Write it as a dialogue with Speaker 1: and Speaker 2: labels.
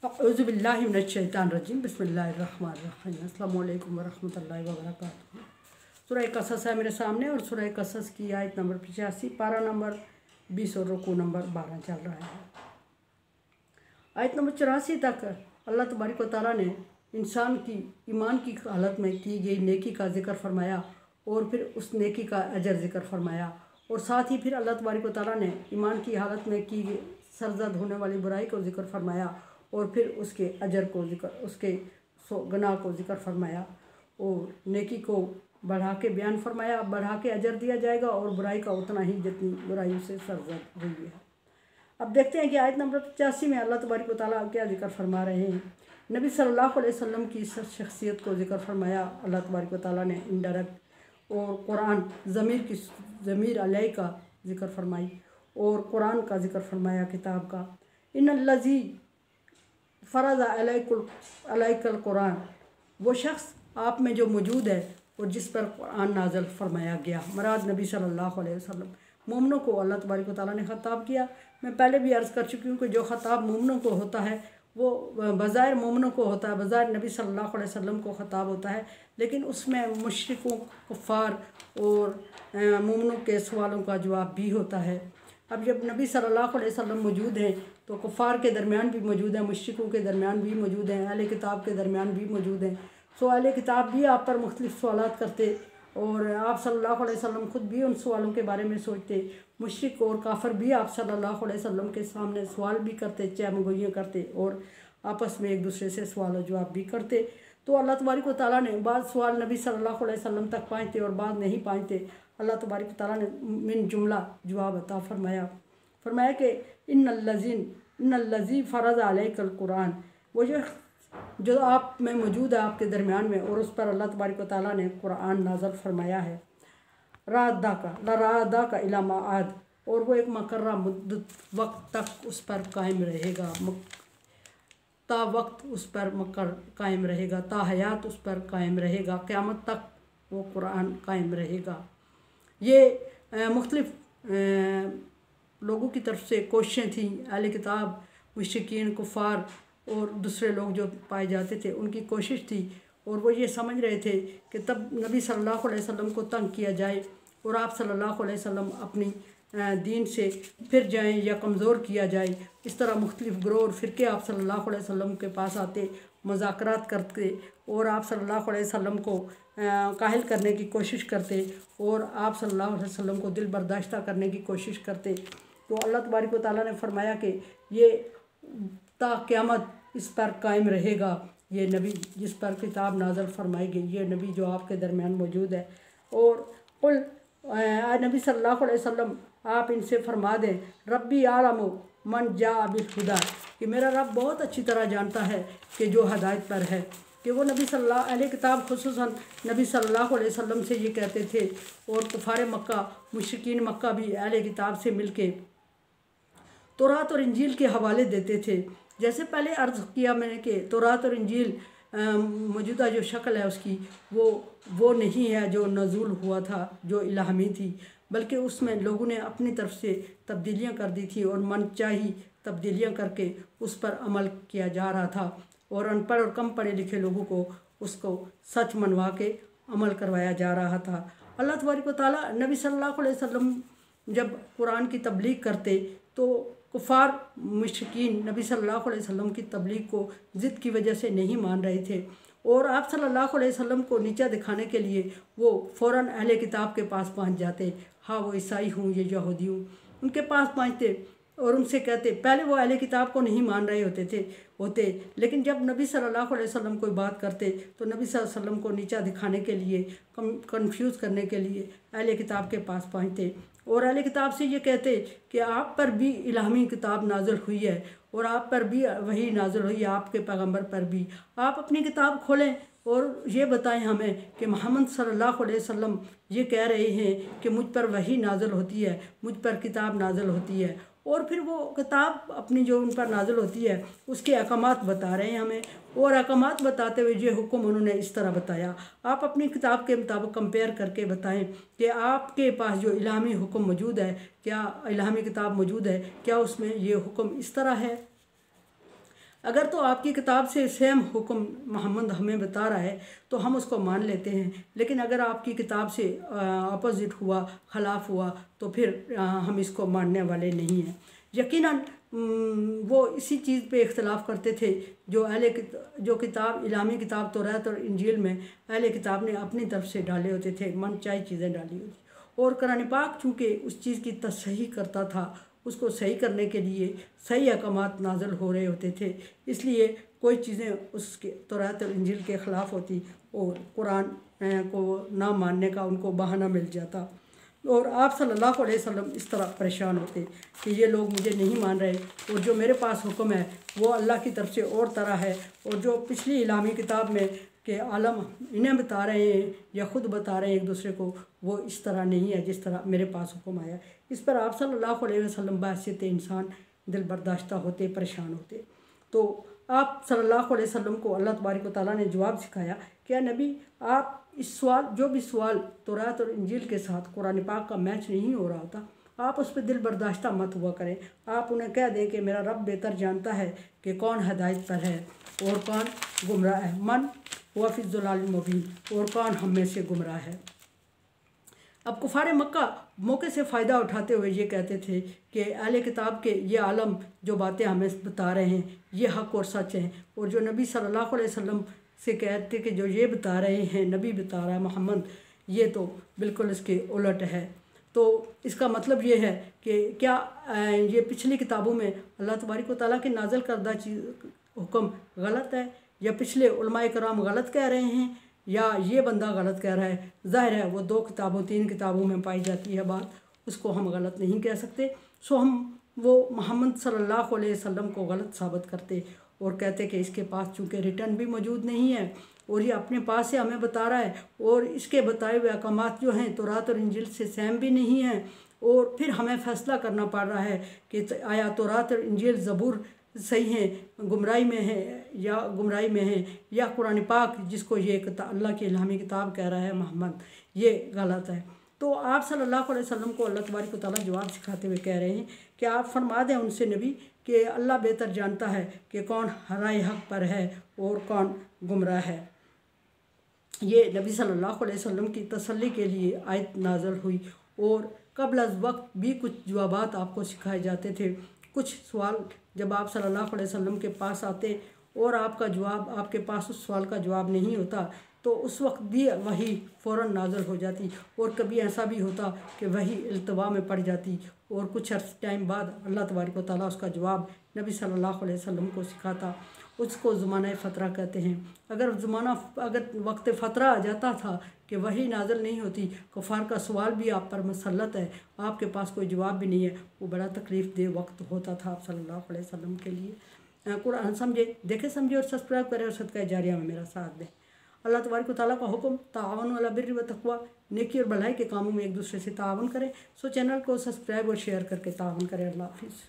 Speaker 1: औज़ुबिल्लाहि मिनश्शैतानिर्रजीम बिस्मिल्लाहिर्रहमानिर्रहीम अस्सलामु अलैकुम वरहमतुल्लाहि वबरकातुहू। सूरह कसस है मेरे सामने और सूरह कसस की आयत नंबर 85, पारा नंबर 20 और रुकू नंबर 12 चल रहा है। आयत नंबर 84 तक अल्लाह तबारक व तआला ने इंसान की ईमान की हालत में की गई नेकी का जिक्र फरमाया और फिर उस नेकी का अजर जिक्र फरमाया, और साथ ही फिर अल्लाह तबारक व तआला ने ईमान की हालत में की गई सरजद होने वाली बुराई को जिक्र फरमाया और फिर उसके अजर को जिक्र, उसके गुनाह को जिक्र फरमाया और नेकी को बढ़ा के बयान फरमाया। बढ़ा के अजर दिया जाएगा और बुराई का उतना ही जितनी बुराई से सरजद हुई है। अब देखते हैं कि आयत नंबर 85 में अल्लाह तबारक व तआला क्या जिक्र फरमा रहे हैं। नबी सल्लल्लाहु अलैहि वसल्लम की शख्सियत को जिक्र फरमाया अल्लाह तबारक व तआला ने इनडायरेक्ट, और कुरान ज़मीर अलैह का जिक्र फरमाई और कुरान का जिक्र फरमाया किताब का। इन्नल्लज़ी फ़रज़ अलैकल कुरान, वो शख्स आप में जो मौजूद है और जिस पर कुरान नाज़िल फरमाया गया। मराद नबी सल्लल्लाहु अलैहि वसल्लम। मोमिनों को अल्लाह तबारक व तआला ने ख़िताब किया। मैं पहले भी अर्ज़ कर चुकी हूँ कि जो ख़िताब मोमिनों को होता है वो बज़ाहिर मोमिनों को होता है, बज़ाहिर नबी सल्लल्लाहु अलैहि वसल्लम को ख़िताब होता है, लेकिन उसमें मुशरिकों, कुफ़ार और मोमिनों के सवालों का जवाब भी होता है। अब जब नबी सल्लल्लाहु अलैहि वसल्लम मौजूद हैं तो कुफ़ार के दरमियान भी मौजूद हैं, मुशरिकों के दरमियान भी मौजूद हैं, अहले किताब के दरमियान भी मौजूद हैं। सो अहले किताब भी आप पर मुख्तलिफ़ सवालात करते और आप सल्लल्लाहु अलैहि वसल्लम खुद भी उन सवालों के बारे में सोचते। मुशरिक और काफिर भी आप सल्लल्लाहु अलैहि वसल्लम के सामने सवाल भी करते, चामगोइयाँ करते और आपस में एक दूसरे से सवाल और जवाब भी करते। तो अल्लाह तबारक व तआला ने बाद सवाल नबी सल्लल्लाहु अलैहि वसल्लम तक पहुँचते और बाद नहीं पहुँचते। अल्लाह तबारक व तआला ने मिन जुमला जवाब अता फरमाया कि इन्नल्लज़ी फ़रज़ अलैकल कुरान, वो जो आप में मौजूद है आपके दरमियान में और उस पर अल्लाह तबारक व तआला ने कुरान नाज़िल फरमाया है। रादा का इला माआद, और वो एक मकर्रा मुद्दत वक्त तक उस पर कायम रहेगा, ता वक्त उस पर कायम रहेगा, ता हयात उस पर कायम रहेगा, क़यामत तक वो कुरान कायम रहेगा। ये मुख्तलिफ़ लोगों की तरफ से कोशिशें थी, अहले किताब, मुशरिकीन, कुफ़ार और दूसरे लोग जो पाए जाते थे, उनकी कोशिश थी और वो ये समझ रहे थे कि तब नबी सल्लल्लाहु अलैहि वसल्लम को तंग किया जाए और आप सल्लल्लाहु अलैहि वसल्लम अपनी दीन से फिर जाएं या कमज़ोर किया जाए। इस तरह मुख्तलिफ़ ग्रोह और फ़िरके आप सल्लल्लाहु अलैहि वसल्लम के पास आते, मुज़ाकरात करते और आप सल्लल्लाहु अलैहि वसल्लम को काहिल करने की कोशिश करते और आप सल्लल्लाहु अलैहि वसल्लम को दिल बर्दाश्त करने की कोशिश करते। तो अल्लाह तबारक व तआला ने फरमाया कि ये ता क़यामत इस पर कायम रहेगा, ये नबी जिस पर किताब नाज़िल फरमाई गई, ये नबी जो आपके दरमियान मौजूद है। और कुल नबी सल्लल्लाहु अलैहि वसल्लम आप इनसे फरमा दें, रब्बी आलमु मन जा बिल हुदा, कि मेरा रब बहुत अच्छी तरह जानता है कि जो हदायत पर है। कि वो नबी सल्लल्लाहु अहले किताब खुसूसन नबी सल्लल्लाहु अलैहि वसल्लम से ये कहते थे और कुफ़ार मक्का, मुशरिकीन मक्का भी अहले किताब से मिलके तौरात और इंजील के हवाले देते थे। जैसे पहले अर्ज़ किया मैंने कि तौरात और इंजील मौजूदा जो शक्ल है उसकी वो नहीं है जो नज़ूल हुआ था, जो इल्हामी थी, बल्कि उसमें लोगों ने अपनी तरफ से तब्दीलियां कर दी थी और मनचाही तब्दीलियां करके उस पर अमल किया जा रहा था और अनपढ़ और कम पढ़े लिखे लोगों को उसको सच मनवा के अमल करवाया जा रहा था। अल्लाह तबारक व तआला नबी सल्लल्लाहु अलैहि वसल्लम जब कुरान की तबलीग करते तो कुफ़ार मुशरिकीन नबी सल्लल्लाहु अलैहि वसल्लम की तबलीग को ज़िद की वजह से नहीं मान रहे थे और आप सल्लल्लाहु अलैहि वसल्लम को नीचा दिखाने के लिए वो फ़ौरन अहले किताब के पास पहुंच जाते। हाँ, वो ईसाई हूँ, ये यहूदी हूँ, उनके पास पहुँचते और उनसे कहते। पहले वो अहले किताब को नहीं मान रहे होते लेकिन जब नबी सल्लल्लाहु अलैहि वसल्लम कोई बात करते तो नबी सल्लल्लाहु अलैहि वसल्लम को नीचा दिखाने के लिए, कंफ्यूज करने के लिए अहले किताब के पास पहुँचते और अहले किताब से ये कहते कि आप पर भी इल्हामी किताब नाज़िल हुई है और आप पर भी वही नाज़िल हुई है, आपके पैगंबर पर भी। आप अपनी किताब खोलें और ये बताएं हमें कि मोहम्मद सल्लल्लाहु अलैहि वसल्लम ये कह रहे हैं कि मुझ पर वही नाज़िल होती है, मुझ पर किताब नाज़िल होती है और फिर वो किताब अपनी जो उन पर नाज़िल होती है उसके अहकामात बता रहे हैं हमें और अहकामात बताते हुए ये हुक्म उन्होंने इस तरह बताया। आप अपनी किताब के मुताबिक कंपेयर करके बताएं कि आपके पास जो इल्हामी हुक्म मौजूद है, क्या इल्हामी किताब मौजूद है, क्या उसमें ये हुक्म इस तरह है। अगर तो आपकी किताब से सेम हुक्म मोहम्मद हमें बता रहा है तो हम उसको मान लेते हैं, लेकिन अगर आपकी किताब से अपोजिट हुआ, खिलाफ हुआ, तो फिर हम इसको मानने वाले नहीं हैं। यकीनन वो इसी चीज़ पे इख्तलाफ करते थे जो किताब इलामी किताब तौरात और इंजील में अहले किताब ने अपनी तरफ से डाले होते थे, मनचाही चीज़ें डाली होती। और कुरान पाक चूँकि उस चीज़ की तसहीह करता था, उसको सही करने के लिए सही अहकामात नाज़िल हो रहे होते थे, इसलिए कोई चीज़ें उसके तौरात और इंजील के ख़िलाफ़ होती और कुरान को ना मानने का उनको बहाना मिल जाता। और आप सल्लल्लाहु अलैहि वसल्लम इस तरह परेशान होते कि ये लोग मुझे नहीं मान रहे और जो मेरे पास हुक्म है वो अल्लाह की तरफ से और तरह है, और जो पिछली इलामी किताब में के आलम इन्हें बता रहे हैं या ख़ुद बता रहे हैं एक दूसरे को, वो इस तरह नहीं है जिस तरह मेरे पास हुक्म आया। इस पर आप सल्लल्लाहु अलैहि वसल्लम बहसियत इंसान दिल बर्दाश्ता होते, परेशान होते। तो आप सल्लल्लाहु अलैहि वसल्लम को अल्लाह तबारक व तआला ने जवाब सिखाया, क्या नबी आप इस सवाल जो भी सवाल तौरात और इंजील के साथ कुरान पाक का मैच नहीं हो रहा होता, आप उस पर दिल बर्दाश्ता मत हुआ करें। आप उन्हें कह दें कि मेरा रब बेहतर जानता है कि कौन हिदायत पर है और कौन गुमराह है, मन हुआ फी ज़लाल मुबीन, और कौन हम में से गुमराह है। अब कुफार मक्का मौके से फ़ायदा उठाते हुए ये कहते थे कि अहले किताब के ये आलम जो बातें हमें बता रहे हैं ये हक़ और सच हैं, और जो नबी सल्लल्लाहु अलैहि वसल्लम से कहते कि जो ये बता रहे हैं, नबी बता रहा है मोहम्मद, ये तो बिल्कुल इसके उलट है। तो इसका मतलब ये है कि क्या ये पिछली किताबों में अल्लाह तबारक व तआला के नाज़िल करदा चीज़ हुक्म गलत है, या पिछले उलमाए कराम गलत कह रहे हैं, या ये बंदा गलत कह रहा है। ज़ाहिर है वो 2 किताबों 3 किताबों में पाई जाती है बात, उसको हम गलत नहीं कह सकते। सो हम वो मोहम्मद सल्लल्लाहु अलैहि वसल्लम को गलत साबित करते और कहते कि इसके पास चूँकि रिटर्न भी मौजूद नहीं है और ये अपने पास से हमें बता रहा है, और इसके बताए हुए अहकामात जो हैं तौरात और इंजील से सेम भी नहीं हैं, और फिर हमें फ़ैसला करना पड़ रहा है कि आया तौरात और इंजील ज़बूर सही हैं, गुमराही में है या कुरान पाक जिसको ये अल्लाह की इल्हामी किताब कह रहा है मोहम्मद, ये गलत है। तो आप सल्लल्लाहु अलैहि वसल्लम को अल्लाह तबारक व तआला जवाब सिखाते हुए कह रहे हैं कि आप फरमा दें उनसे नबी कि अल्लाह बेहतर जानता है कि कौन राह हक़ पर है और कौन गुमराह है। ये नबी सल्लल्लाहु अलैहि वसल्लम की तसल्ली के लिए आयत नाज़िल हुई, और कबल अज़ वक्त भी कुछ जवाबात आपको सिखाए जाते थे। कुछ सवाल जब आप सल्लल्लाहु अलैहि वसल्लम के पास आते और आपके पास उस सवाल का जवाब नहीं होता, तो उस वक्त भी वही फ़ौरन नाज़िल हो जाती, और कभी ऐसा भी होता कि वही इल्तवा में पड़ जाती, और कुछ टाइम बाद अल्लाह तबारक व तआला उसका जवाब नबी सल्लल्लाहु अलैहि वसल्लम को सिखाता। उसको ज़माना फ़तरा कहते हैं। अगर वक्त फ़तरा आ जाता था कि वही नाज़िल नहीं होती, कुफ़ार का सवाल भी आप पर मुसल्लत है, आपके पास कोई जवाब भी नहीं है, वो बड़ा तकलीफ़ दे वक्त होता था आप सल्लल्लाहु अलैहि वसल्लम के लिए। कुरान समझे, देखे समझे और सब्सक्राइब करें और सदका जारिया में मेरा साथ दें। अल्लाह तबारक व तआला का हुक्म ताअवनु अला बिर्रि व तक़वा, नेकी और भलाई के कामों में एक दूसरे से ताअवुन करें। सो चैनल को सब्सक्राइब और शेयर करके ताअवुन करें। अल्लाह हाफ़िज़।